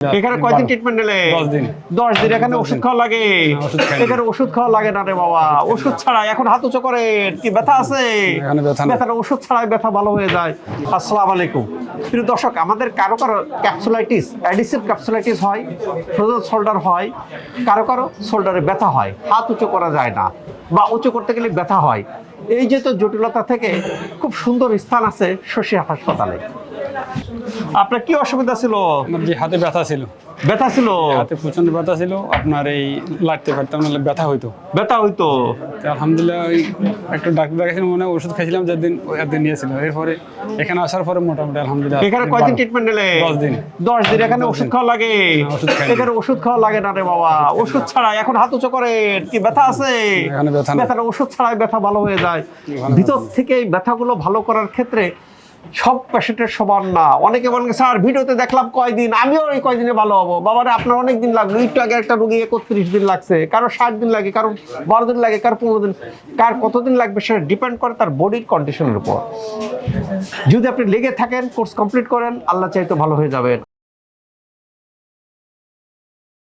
এখানে কয়দিন ট্রিটমেন্ট নিলে? 10 দিন। 10 দিন। এখানে ওষুধ খাওয়া লাগে? এখানে ওষুধ খাওয়া লাগে না রে বাবা। ওষুধ ছাড়া এখন হাত উঁচু করে। কি ব্যথা আছে? এখানে ব্যথা নেই। ব্যথার ওষুধ ছাড়াই ব্যথা ভালো হয়ে যায়। আসসালামু আলাইকুম প্রিয় দর্শক, আমাদের কারো কারো ক্যাপসুলাইটিস, অ্যাডিসিভ ক্যাপসুলাইটিস হয়, ফ্রোজেন শোল্ডার হয়, কারো কারো শোল্ডারে ব্যথা হয়, হাত উঁচু করা যায় না বা উঁচু করতে গেলে ব্যথা হয়। এই যে তো জটিলতা থেকে খুব সুন্দর স্থান আছে শশী হাসপাতালে। আপনার কি অসুবিধা ছিল? আমার যে হাতে ব্যথা ছিল, ব্যথা ছিল? হাতে প্রচন্ড ব্যথা ছিল। আপনার এই লাড়তে পারতাম না, ব্যথা হইতো। ব্যথা হইতো? তো আলহামদুলিল্লাহ ওই একটা ডাক্তার দেখাছিলাম, মনে হয় ওষুধ খাইছিলাম, যেদিন একদিন নিয়েছিল। এরপরে এখানে আসার পরে মোটামুটি আলহামদুলিল্লাহ। এখানে কয়দিন ট্রিটমেন্ট নিলে? 10 দিন। 10 দিন। এখানে ওষুধ খাওয়া লাগে? ওষুধ খাই না। এখানে ওষুধ খাওয়া লাগে না রে বাবা। ওষুধ ছাড়া এখন হাত উঁচু করে। কি ব্যথা আছে? এখানে ব্যথা নেই। ব্যথার ওষুধ ছাড়াই ব্যথা ভালো হয়ে যায়। ভিতর থেকে এই ব্যথাগুলো ভালো করার ক্ষেত্রে সব পেশেন্টের সমান না। অনেকে বলেন স্যার ভিডিওতে দেখলাম কয়দিন, আমিও এই কয়দিনে ভালো হবো। বাবারে আপনার অনেক দিন লাগলো। একটু আগে একটা রোগী 31 দিন লাগছে, কারো 60 দিন লাগে, কারো 12 দিন লাগে, কারো 15 দিন, কার কতদিন লাগবে সেটা ডিপেন্ড করে তার বডির কন্ডিশনের উপর। যদি আপনি লেগে থাকেন, কোর্স কমপ্লিট করেন, আল্লাহ চাইতে ভালো হয়ে যাবেন।